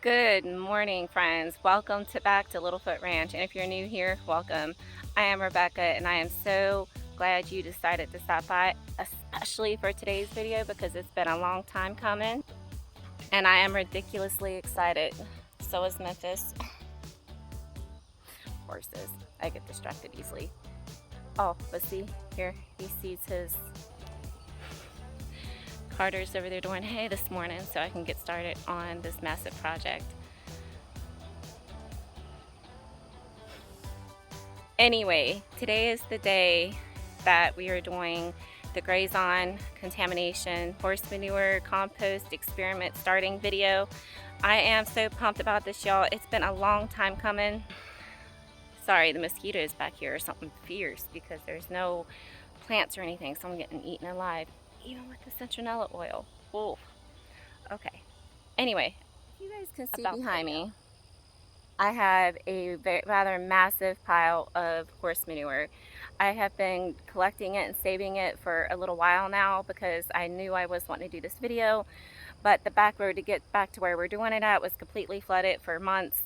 Good morning, friends. Welcome back to Littlefoot Ranch. And if you're new here, welcome. I am Rebecca, and I am so glad you decided to stop by, especially for today's video because it's been a long time coming. And I am ridiculously excited. So is Memphis. Horses. I get distracted easily. Oh, but see, here he sees his Carter's over there doing hay this morning so I can get started on this massive project. Anyway, today is the day that we are doing the Grazon contamination horse manure compost experiment starting video. I am so pumped about this, y'all. It's been a long time coming. Sorry, the mosquitoes back here are something fierce because there's no plants or anything, so I'm getting eaten alive, even with the citronella oil. Oh, okay. Anyway, you guys can see behind me, I have a rather massive pile of horse manure. I have been collecting it and saving it for a little while now because I knew I was wanting to do this video, but the back road to get back to where we're doing it at was completely flooded for months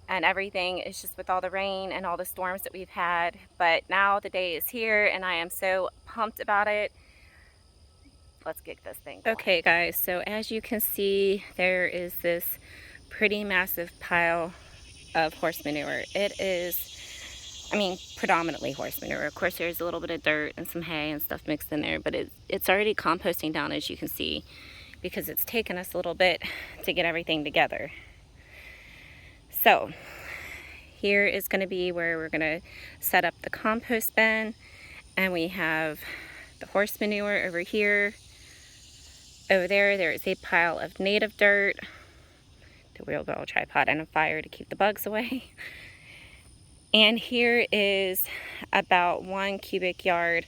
and everything. It's just with all the rain and all the storms that we've had. But now the day is here and I am so pumped about it. Let's get this thing going. Okay guys, so as you can see, there is this pretty massive pile of horse manure. It is, I mean, predominantly horse manure. Of course, there's a little bit of dirt and some hay and stuff mixed in there, but it's already composting down, as you can see, because it's taken us a little bit to get everything together. So here is going to be where we're going to set up the compost bin, and we have the horse manure over here. Over there, there is a pile of native dirt, the wheelbarrow tripod and a fire to keep the bugs away. And here is about 1 cubic yard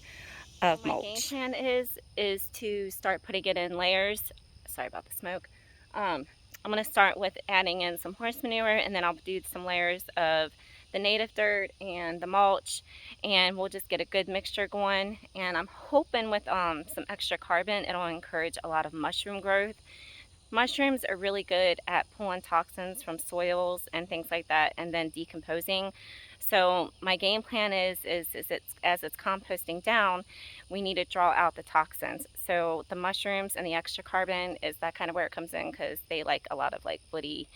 of mulch. My game plan is to start putting it in layers. Sorry about the smoke. I'm going to start with adding in some horse manure, and then I'll do some layers of the native dirt and the mulch, and we'll just get a good mixture going. And I'm hoping with some extra carbon, it'll encourage a lot of mushroom growth. Mushrooms are really good at pulling toxins from soils and things like that and then decomposing. So my game plan is as it's composting down, we need to draw out the toxins. So the mushrooms and the extra carbon is that kind of where it comes in, because they like a lot of like woody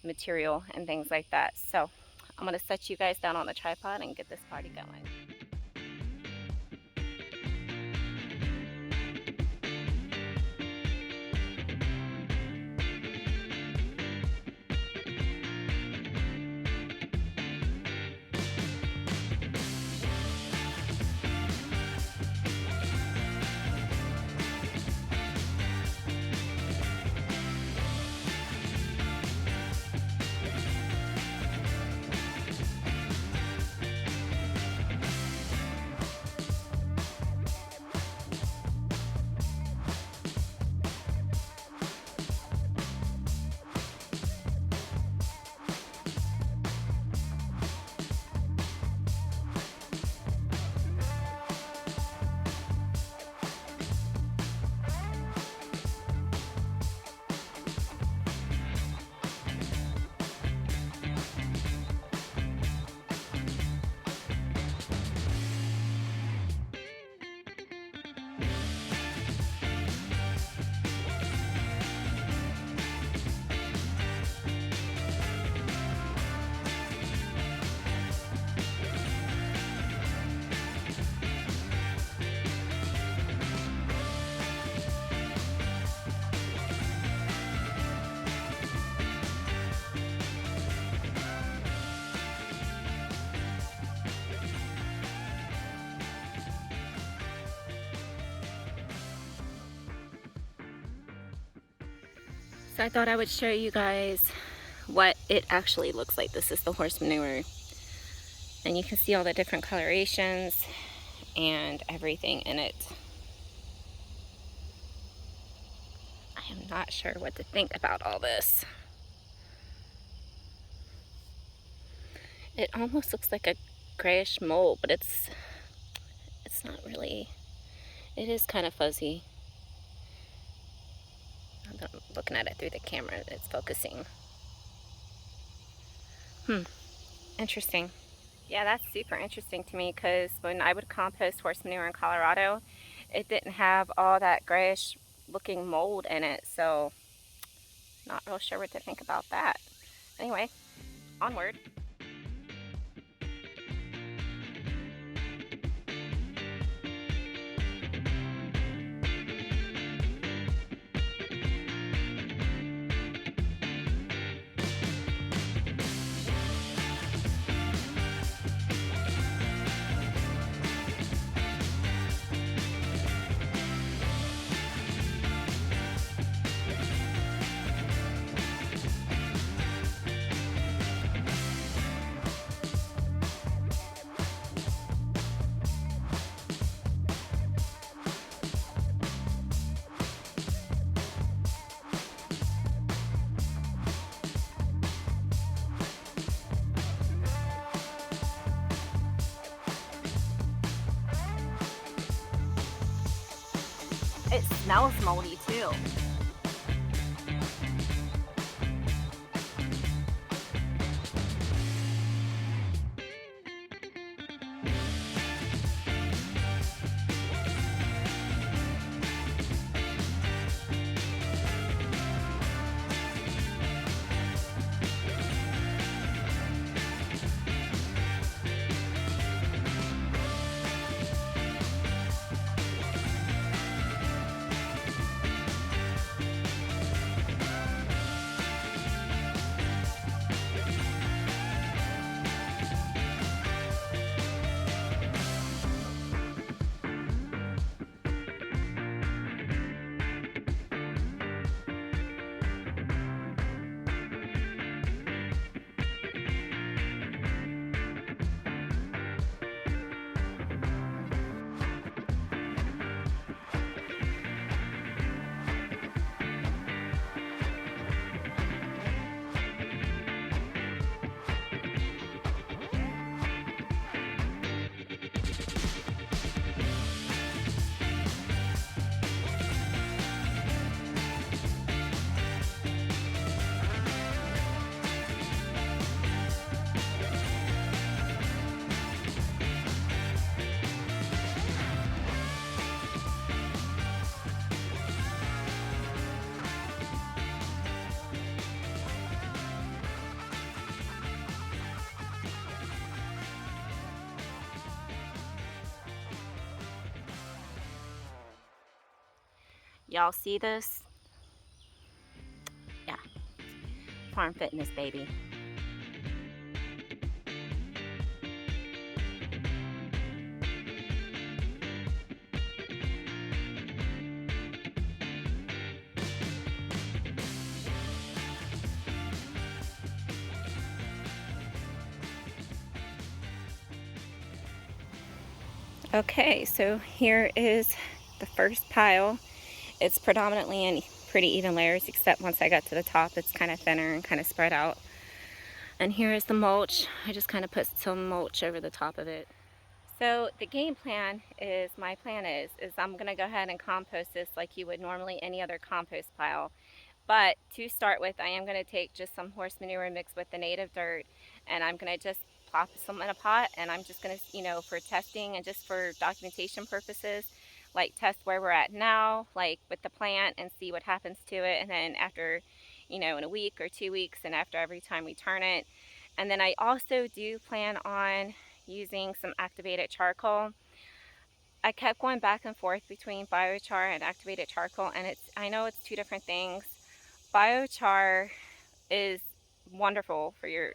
material and things like that. So I'm going to set you guys down on the tripod and get this party going. So I thought I would show you guys what it actually looks like. This is the horse manure. And you can see all the different colorations and everything in it. I am not sure what to think about all this. It almost looks like a grayish mold, but it's not really. It is kind of fuzzy. I'm looking at it through the camera, it's focusing. Interesting. Yeah, that's super interesting to me because when I would compost horse manure in Colorado, it didn't have all that grayish looking mold in it, so not real sure what to think about that. Anyway, onward. It smells moldy too. Y'all see this? Yeah, farm fitness, baby. Okay, so here is the first pile. It's predominantly in pretty even layers, except once I got to the top, it's kind of thinner and kind of spread out. And here is the mulch. I just kind of put some mulch over the top of it. So the game plan is, my plan is I'm gonna go ahead and compost this like you would normally any other compost pile. But to start with, I am gonna take just some horse manure mixed with the native dirt, and I'm gonna just plop some in a pot, and I'm just gonna, for testing and just for documentation purposes, like test where we're at now, like with the plant, and see what happens to it. And then after, in a week or 2 weeks, and after every time we turn it. And then I also do plan on using some activated charcoal. I kept going back and forth between biochar and activated charcoal, and I know it's two different things. Biochar is wonderful for your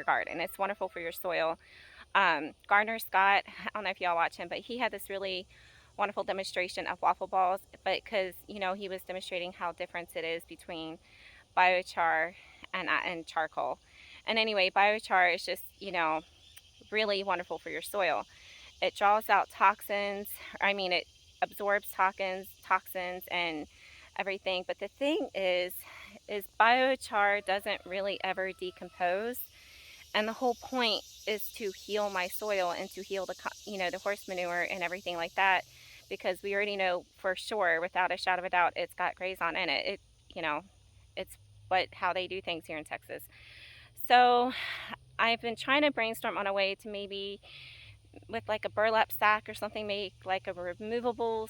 garden. It's wonderful for your soil. Gardener Scott, I don't know if y'all watch him, but he had this really wonderful demonstration of waffle balls, but because he was demonstrating how different it is between biochar and charcoal. And anyway, biochar is just really wonderful for your soil. It draws out toxins. It absorbs toxins and everything. But the thing is biochar doesn't really ever decompose, and the whole point is to heal my soil and to heal the horse manure and everything like that, because we already know for sure, without a shadow of a doubt, it's got Grazon in it. It's how they do things here in Texas. So I've been trying to brainstorm on a way to maybe with like a burlap sack or something, make like a removable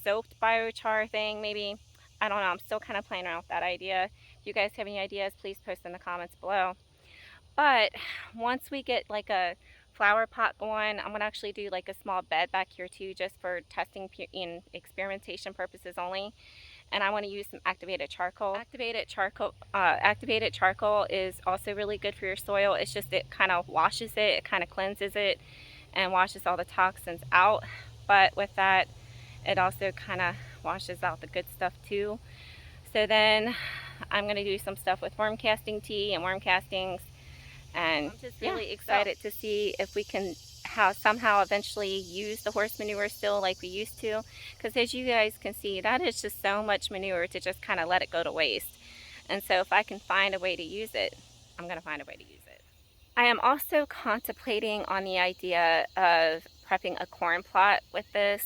soaked biochar thing maybe. I don't know, I'm still kind of playing around with that idea. If you guys have any ideas, please post in the comments below. But once we get like a flower pot going, I'm gonna actually do like a small bed back here too, just for testing in experimentation purposes only. And I want to use some activated charcoal. Activated charcoal is also really good for your soil. It's just it kind of washes it kind of cleanses it, and washes all the toxins out. But with that, it also kind of washes out the good stuff too. So then I'm going to do some stuff with worm casting tea and worm castings, and I'm just really excited to see if we can somehow eventually use the horse manure still like we used to, because as you guys can see, that is just so much manure to just kind of let it go to waste. And so if I can find a way to use it, I'm going to find a way to use it. I am also contemplating on the idea of prepping a corn plot with this.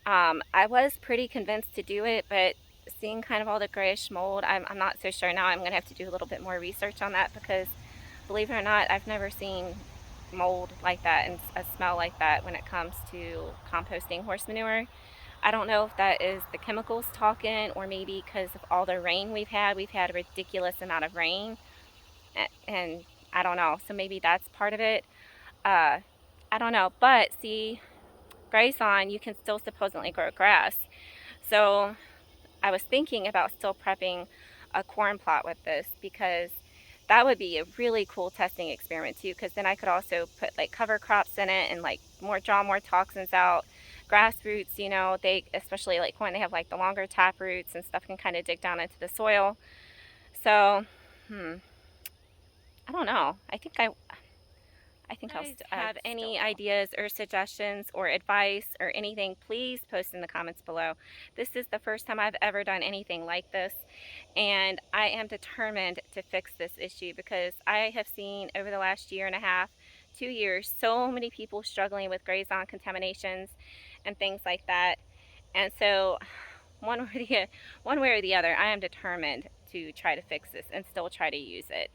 I was pretty convinced to do it, but seeing kind of all the grayish mold, I'm not so sure now. I'm going to have to do a little bit more research on that, because believe it or not, I've never seen mold like that and a smell like that when it comes to composting horse manure. I don't know if that is the chemicals talking, or maybe because of all the rain we've had. We've had a ridiculous amount of rain, and I don't know, so maybe that's part of it. I don't know, but see, Grazon, you can still supposedly grow grass. So I was thinking about still prepping a corn plot with this, because that would be a really cool testing experiment too, because then I could also put like cover crops in it and like draw more toxins out. Grass roots, you know, they, especially like when they have like the longer tap roots and stuff, can kind of dig down into the soil. So I don't know, I think I'll have any ideas or suggestions or advice or anything, please post in the comments below. This is the first time I've ever done anything like this, and I am determined to fix this issue, because I have seen over the last year and a half, 2 years, so many people struggling with Grazon contaminations and things like that. And so one way or the other, I am determined to try to fix this and still try to use it.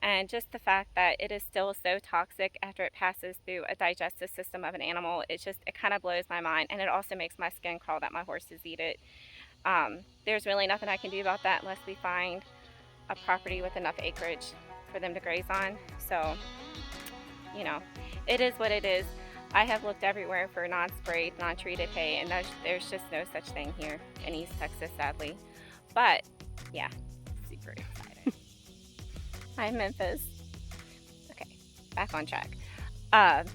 And just the fact that it is still so toxic after it passes through a digestive system of an animal, it kind of blows my mind. And it also makes my skin crawl that my horses eat it. There's really nothing I can do about that unless we find a property with enough acreage for them to graze on. So, you know, it is what it is. I have looked everywhere for non-sprayed, non-treated hay, and there's just no such thing here in East Texas, sadly. But yeah, super excited. Hi, Memphis. Okay, back on track. I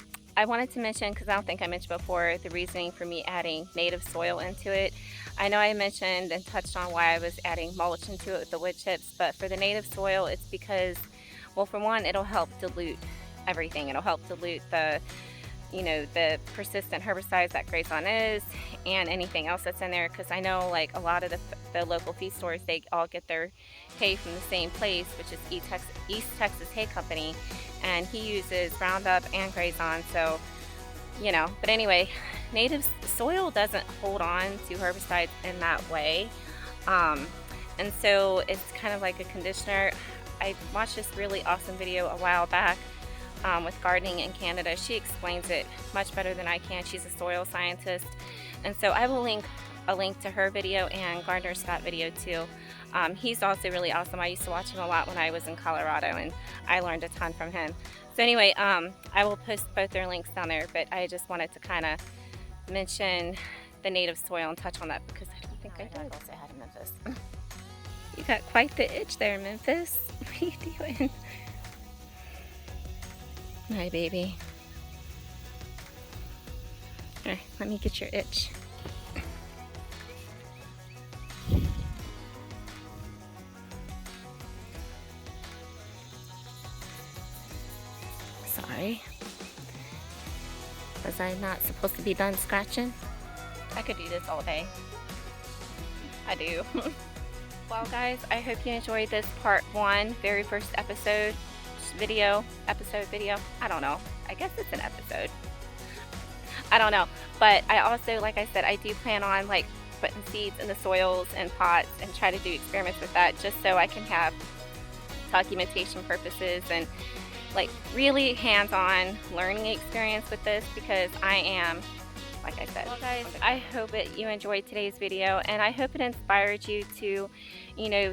wanted to mention, because I don't think I mentioned before, the reasoning for me adding native soil into it. I know I mentioned and touched on why I was adding mulch into it with the wood chips, but for the native soil, it's because, well, for one, it'll help dilute everything. It'll help dilute the persistent herbicides that Grazon is, and anything else that's in there, because I know like a lot of the local feed stores, they all get their hay from the same place, which is East Texas Hay Company, and he uses Roundup and Grazon. So, you know, but anyway, native soil doesn't hold on to herbicides in that way, and so it's kind of like a conditioner. I watched this really awesome video a while back with gardening in Canada. She explains it much better than I can. She's a soil scientist, and so I will link a link to her video and Gardner Scott video too. He's also really awesome. I used to watch him a lot when I was in Colorado, and I learned a ton from him. So anyway, I will post both their links down there, but I just wanted to kind of mention the native soil and touch on that, because I don't think I did. I'll say hi to Memphis. You got quite the itch there, Memphis. What are you doing? Hi, baby. All right, let me get your itch. Sorry. Was I not supposed to be done scratching? I could do this all day. I do. Well, guys, I hope you enjoyed this part 1, very first episode video. I don't know. I guess it's an episode. I don't know. But I also, like I said, I do plan on like putting seeds in the soils and pots and try to do experiments with that, just so I can have documentation purposes and like really hands-on learning experience with this, because I am, like I said. Well guys, I hope that you enjoyed today's video, and I hope it inspired you to,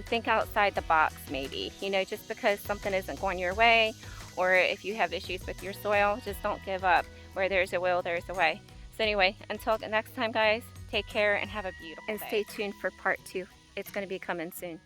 think outside the box maybe. Just because something isn't going your way, or if you have issues with your soil, just don't give up. Where there's a will, there's a way. So anyway, until next time guys, take care and have a beautiful day. And stay tuned for part 2. It's going to be coming soon.